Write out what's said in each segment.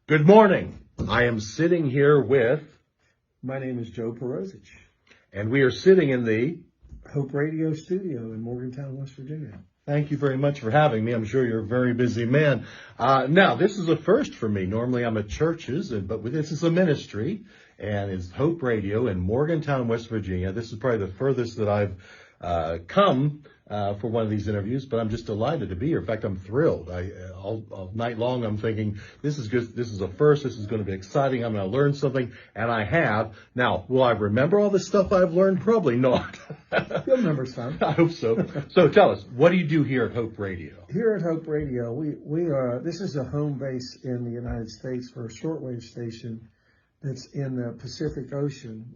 Good morning. I am sitting here with... My name is Joe Perozich. And we are sitting in the... Hope Radio Studio in Morgantown, West Virginia. Thank you very much for having me. I'm sure you're a very busy man. Now, this is a first for me. Normally I'm at churches, but this is a ministry, and it's Hope Radio in Morgantown, West Virginia. This is probably the furthest that I've come for one of these interviews, but I'm just delighted to be here. In fact, I'm thrilled. All night long I'm thinking, this is good. This is a first. This is going to be exciting. I'm going to learn something, and I have. Now, will I remember all the stuff I've learned? Probably not. You'll remember some. I hope so. So tell us, what do you do here at Hope Radio? Here at Hope Radio, we are. This is a home base in the United States for a shortwave station that's in the Pacific Ocean,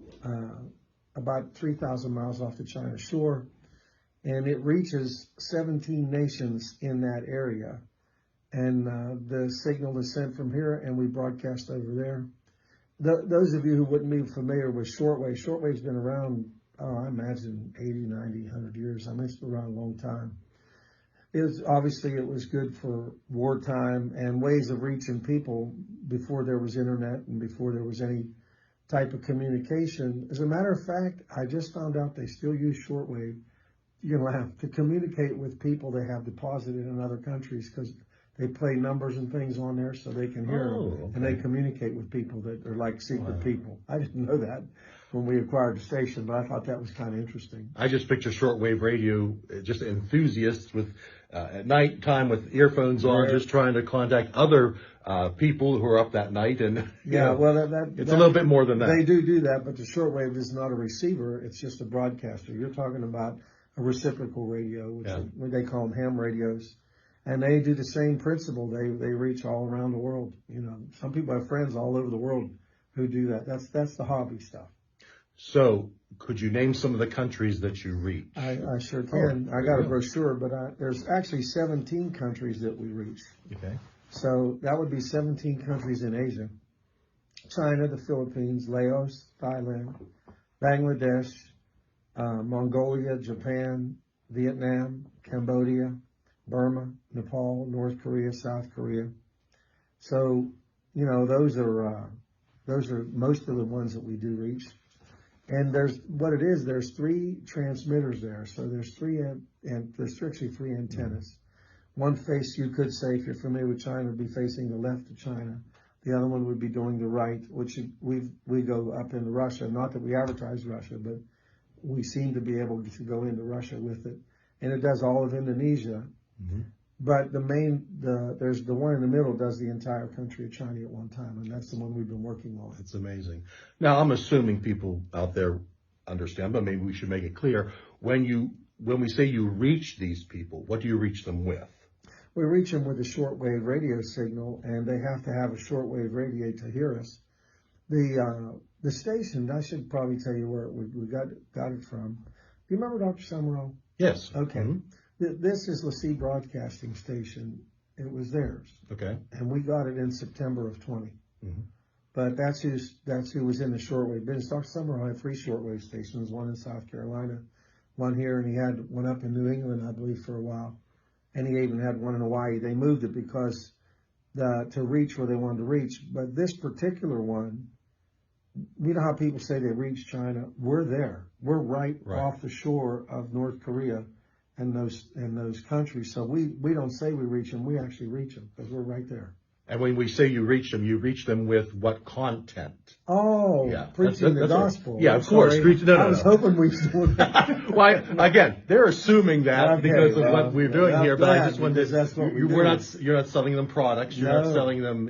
about 3,000 miles off the China shore, and it reaches 17 nations in that area. And the signal is sent from here, and we broadcast over there. Those of you who wouldn't be familiar with shortwave's been around, I imagine 80, 90, 100 years. I mean, it's been around a long time. Obviously, it was good for wartime and ways of reaching people before there was internet and before there was any type of communication. As a matter of fact, I just found out they still use shortwave. You can laugh, to communicate with people they have deposited in other countries, because they play numbers and things on there so they can hear them. Okay. And they communicate with people that are like secret people. I didn't know that when we acquired the station, but I thought that was kind of interesting. I just picture shortwave radio, just enthusiasts with at night time with earphones on, just trying to contact other people who are up that night. And well, it's a little bit more than that. They do that, but the shortwave is not a receiver; it's just a broadcaster. You're talking about a reciprocal radio, which they call them ham radios. And they do the same principle. They reach all around the world. You know, some people have friends all over the world who do that. That's the hobby stuff. So, could you name some of the countries that you reach? I sure can. I got a brochure, but there's actually 17 countries that we reach. Okay. So that would be 17 countries in Asia: China, the Philippines, Laos, Thailand, Bangladesh, Mongolia, Japan, Vietnam, Cambodia, Burma, Nepal, North Korea, South Korea. So, you know, those are most of the ones that we do reach. And there's 3 transmitters there. So there's actually 3 antennas. One face, you could say, if you're familiar with China, would be facing the left of China. The other one would be doing the right, which we go up into Russia. Not that we advertise Russia, but we seem to be able to go into Russia with it. And it does all of Indonesia. Mm-hmm. But there's the one in the middle does the entire country of China at one time, and that's the one we've been working on. It's amazing. Now, I'm assuming people out there understand, but maybe we should make it clear. When we say you reach these people, what do you reach them with? We reach them with a shortwave radio signal, and they have to have a shortwave radio to hear us. The station, I should probably tell you where we got it from. Do you remember Dr. Summerall? Yes. Okay. Mm-hmm. This is LaCie Broadcasting Station. It was theirs. Okay. And we got it in September of 20. Mm-hmm. But that's who was in the shortwave business. Dr. Summerall had 3 shortwave stations, one in South Carolina, one here, and he had one up in New England, I believe, for a while. And he even had one in Hawaii. They moved it because to reach where they wanted to reach. But this particular one, you know how people say they reach China? We're there. We're right off the shore of North Korea and those countries. So we don't say we reach them. We actually reach them because we're right there. And when we say you reach them with what content? Oh, yeah. Preaching the gospel. Yeah, of course. I was hoping we was doing that. Well, again, they're assuming that because of what we're doing here, but I just wanted to... You're not selling them products. You're not selling them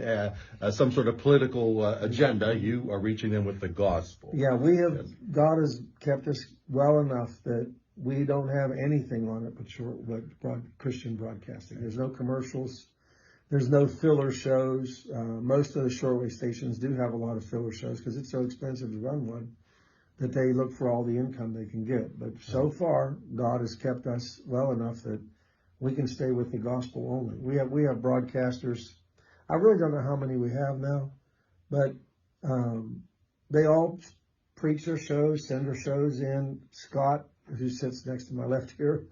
some sort of political agenda. You are reaching them with the gospel. Yeah, we have. Yes. God has kept us well enough that we don't have anything on it but Christian broadcasting. There's no commercials. There's no filler shows. Most of the shortwave stations do have a lot of filler shows because it's so expensive to run one that they look for all the income they can get. But so far, God has kept us well enough that we can stay with the gospel only. We have broadcasters. I really don't know how many we have now, but they all preach their shows, send their shows in. Scott, who sits next to my left here,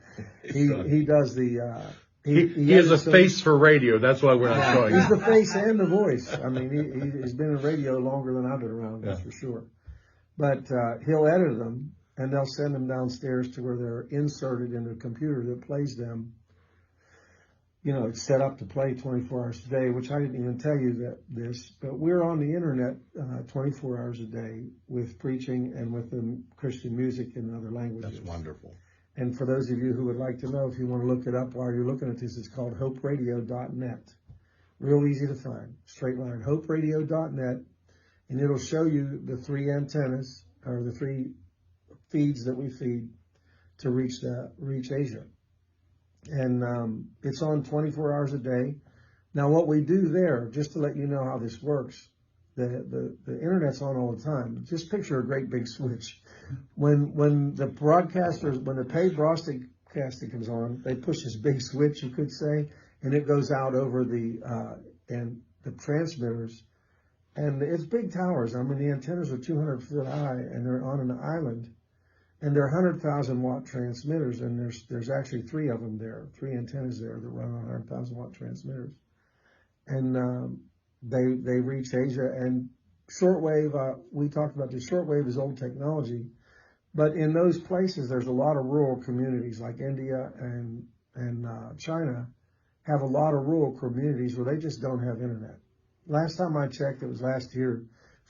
he does the He has a face for radio. That's why we're not showing He's him. the face and the voice. I mean, he's been in radio longer than I've been around, that's for sure. But he'll edit them, and they'll send them downstairs to where they're inserted in a computer that plays them. You know, it's set up to play 24 hours a day, which I didn't even tell you but we're on the internet 24 hours a day with preaching and with the Christian music in other languages. That's wonderful. And for those of you who would like to know, if you want to look it up while you're looking at this, it's called hoperadio.net. Real easy to find. Straight line, hoperadio.net. And it'll show you the 3 antennas, or the 3 feeds that we feed to reach Asia. And it's on 24 hours a day. Now, what we do there, just to let you know how this works, the internet's on all the time. Just picture a great big switch. When the broadcasters, when the paid broadcasting comes on, they push this big switch, you could say, and it goes out over the transmitters. And it's big towers. I mean, the antennas are 200 foot high, and they're on an island. And they're 100,000 watt transmitters, and there's actually 3 of them there, 3 antennas there that run on 100,000 watt transmitters. And they reach Asia. And shortwave, we talked about this, shortwave is old technology. But in those places, there's a lot of rural communities like India and China have a lot of rural communities where they just don't have internet. Last time I checked, it was last year,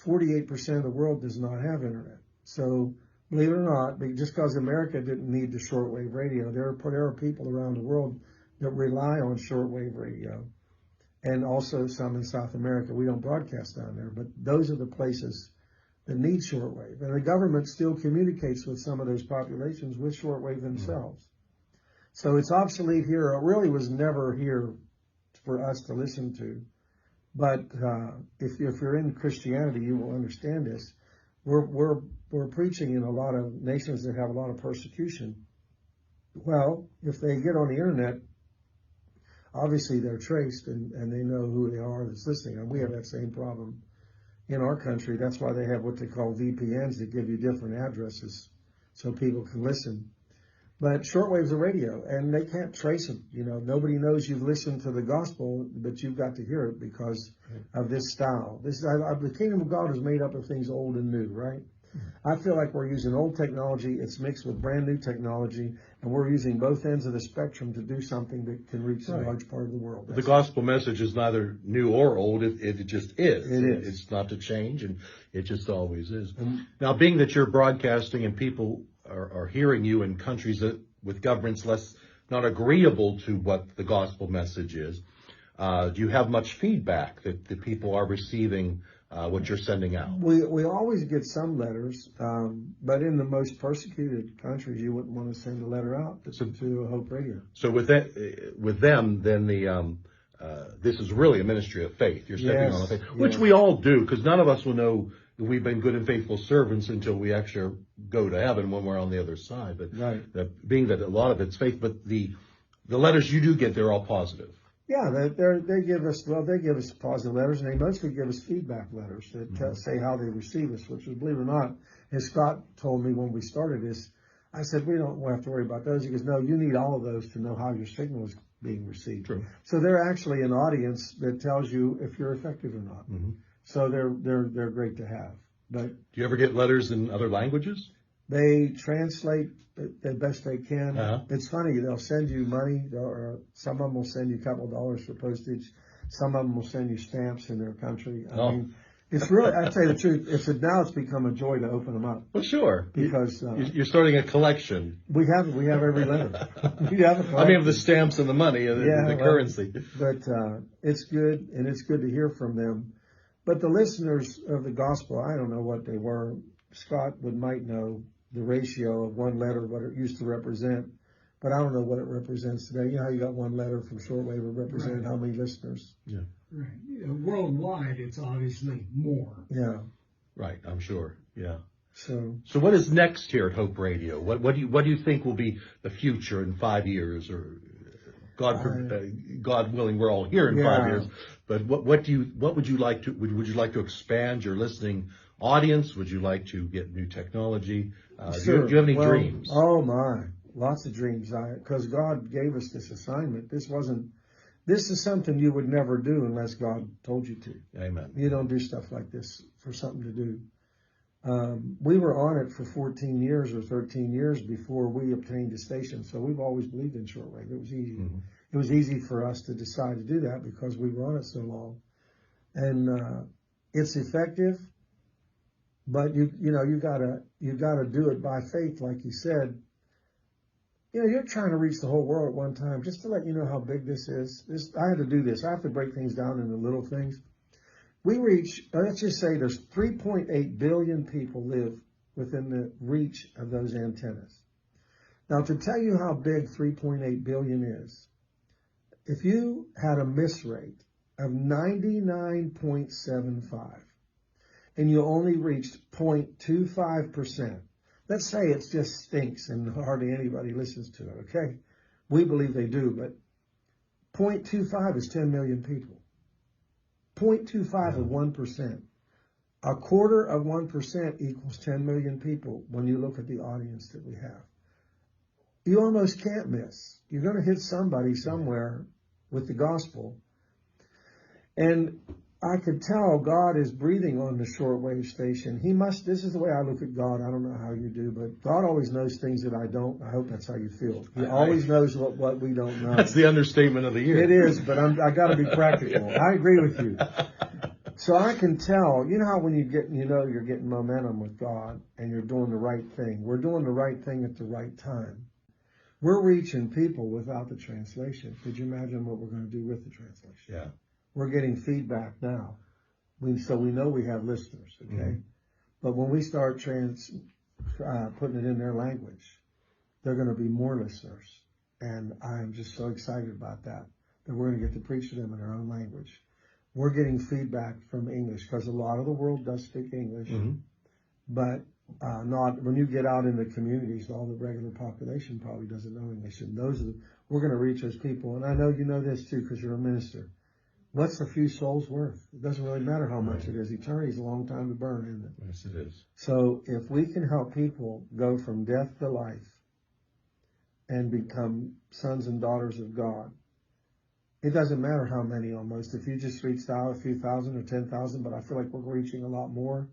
48% of the world does not have internet. So believe it or not, just because America didn't need the shortwave radio, there are people around the world that rely on shortwave radio. And also some in South America. We don't broadcast down there, but those are the places that need shortwave. And the government still communicates with some of those populations with shortwave themselves. So it's obsolete here. It really was never here for us to listen to. But if you're in Christianity, you will understand this. We're preaching in a lot of nations that have a lot of persecution. Well, if they get on the internet, obviously they're traced and they know who they are that's listening. And we have that same problem in our country. That's why they have what they call VPNs that give you different addresses so people can listen. But shortwave's a radio, and they can't trace them. You know, nobody knows you've listened to the gospel, but you've got to hear it because of this style. The kingdom of God is made up of things old and new, right? I feel like we're using old technology, it's mixed with brand new technology, and we're using both ends of the spectrum to do something that can reach a large part of the world. The gospel message is neither new or old, it just is. It is. It's not to change, and it just always is. Now, being that you're broadcasting and people are hearing you in countries that with governments not agreeable to what the gospel message is, do you have much feedback that the people are receiving what you're sending out? We always get some letters, but in the most persecuted countries, you wouldn't want to send a letter out to Hope Radio. So with them, then this is really a ministry of faith. You're stepping on faith, which we all do, because none of us will know that we've been good and faithful servants until we actually go to heaven when we're on the other side. But being that a lot of it's faith, but the letters you do get, they're all positive. Yeah, they give us positive letters, and they mostly give us feedback letters that say how they receive us, which, believe it or not, as Scott told me when we started this, I said, we don't have to worry about those. He goes, no, you need all of those to know how your signal is being received. True. So they're actually an audience that tells you if you're effective or not. Mm-hmm. So they're great to have. But do you ever get letters in other languages? They translate the best they can. It's funny, they'll send you money, or some of them will send you a couple of dollars for postage. Some of them will send you stamps in their country. I mean, it's really, I tell you the truth, now it's become a joy to open them up. Well, sure. Because you're starting a collection. We have every letter. We have a collection. I mean, of the stamps and the money and the currency. But it's good, and it's good to hear from them. But the listeners of the gospel, I don't know what they were. Scott might know the ratio of one letter, what it used to represent, but I don't know what it represents today. You know how you got one letter from shortwave, it represented how many listeners? Yeah. Right. Worldwide, it's obviously more. Yeah. Right, I'm sure. Yeah. So what is next here at Hope Radio? What do you think will be the future in 5 years, or God willing, we're all here in 5 years. But what would you like to? Would you like to expand your listening audience? Would you like to get new technology? Sure. Do you have any dreams? Oh my! lots of dreams. Because God gave us this assignment. This is something you would never do unless God told you to. Amen. You don't do stuff like this for something to do. We were on it for 14 years or 13 years before we obtained a station. So we've always believed in shortwave. It was easy. Mm-hmm. It was easy for us to decide to do that because we were on it so long. And it's effective, but you gotta do it by faith, like you said. You're trying to reach the whole world at one time. Just to let you know how big this is. I had to do this. I have to break things down into little things. We reach, let's just say there's 3.8 billion people live within the reach of those antennas. Now, to tell you how big 3.8 billion is, if you had a miss rate of 99.75 and you only reached 0.25%, let's say it just stinks and hardly anybody listens to it, okay? We believe they do, but 0.25 is 10 million people. 0.25 of 1%. A quarter of 1% equals 10 million people when you look at the audience that we have. You almost can't miss. You're going to hit somebody somewhere with the gospel. And I could tell God is breathing on the shortwave station. This is the way I look at God. I don't know how you do, but God always knows things that I don't. I hope that's how you feel. He always knows what we don't know. That's the understatement of the year. It is, but I got to be practical. I agree with you. So I can tell, how when you're getting momentum with God and you're doing the right thing. We're doing the right thing at the right time. We're reaching people without the translation. Could you imagine what we're going to do with the translation? Yeah. We're getting feedback now. So we know we have listeners, okay? Mm-hmm. But when we start putting it in their language, they're going to be more listeners. And I'm just so excited about that we're going to get to preach to them in their own language. We're getting feedback from English because a lot of the world does speak English, mm-hmm. but not when you get out in the communities, all the regular population probably doesn't know English. And we're going to reach those people. And I know you know this too because you're a minister. What's a few souls worth? It doesn't really matter how much it is. Eternity's a long time to burn, isn't it? Yes, it is. So if we can help people go from death to life and become sons and daughters of God, it doesn't matter how many almost. If you just reached out a few thousand or 10,000, but I feel like we're reaching a lot more.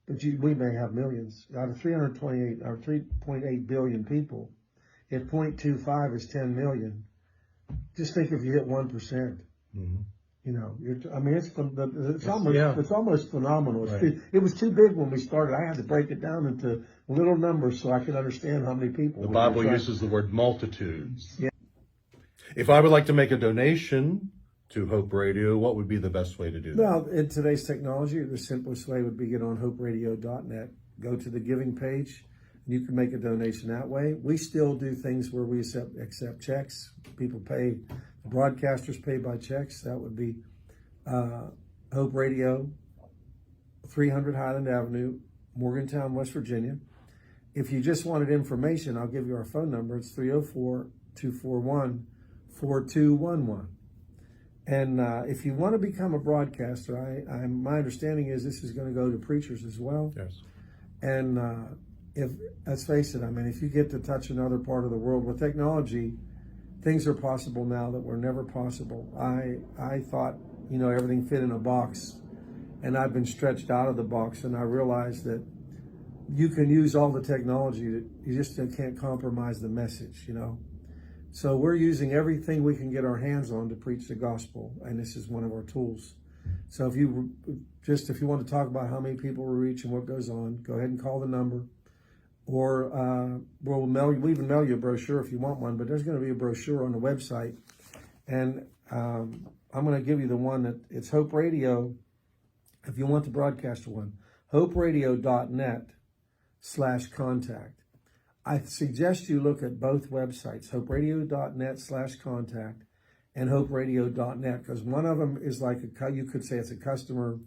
But we may have millions. Out of 328 or 3.8 billion people, if 0.25 is 10 million, just think if you hit 1%. Mm-hmm. It's almost phenomenal. Right. It was too big when we started. I had to break it down into little numbers so I could understand how many people. The Bible uses the word multitudes. Yeah. If I would like to make a donation to Hope Radio, what would be the best way to do that? Well, in today's technology, the simplest way would be get on hoperadio.net, go to the giving page, and you can make a donation that way. We still do things where we accept checks. People pay. Broadcasters pay by checks. That would be Hope Radio, 300 Highland Avenue, Morgantown, West Virginia. If you just wanted information, I'll give you our phone number. It's 304-241-4211. And if you want to become a broadcaster, my understanding is this is going to go to preachers as well. Yes. And let's face it, if you get to touch another part of the world with technology, things are possible now that were never possible. I thought, everything fit in a box, and I've been stretched out of the box, and I realized that you can use all the technology, that you just can't compromise the message, So we're using everything we can get our hands on to preach the gospel, and this is one of our tools. So if you want to talk about how many people we reach and what goes on, go ahead and call the number. Or we'll even mail you a brochure if you want one, but there's going to be a brochure on the website. And I'm going to give you the one that it's Hope Radio. If you want the broadcaster one, hoperadio.net/contact. I suggest you look at both websites, hoperadio.net/contact and hoperadio.net, because one of them is you could say it's a customer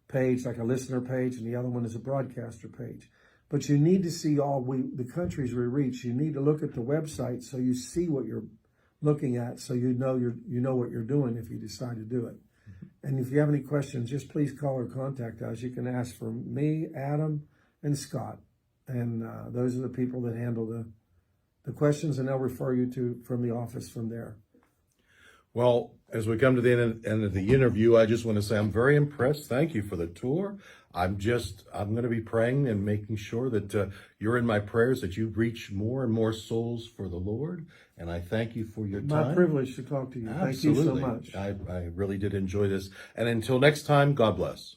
page, like a listener page, and the other one is a broadcaster page. But you need to see the countries we reach. You need to look at the website so you see what you're looking at, so you know what you're doing if you decide to do it. Mm-hmm. And if you have any questions, just please call or contact us. You can ask for me, Adam, and Scott. And those are the people that handle the questions, and they'll refer you to from the office from there. Well, as we come to the end of the interview, I just want to say I'm very impressed. Thank you for the tour. I'm going to be praying and making sure that you're in my prayers, that you reach more and more souls for the Lord. And I thank you for your time. My privilege to talk to you. Absolutely. Thank you so much. I really did enjoy this. And until next time, God bless.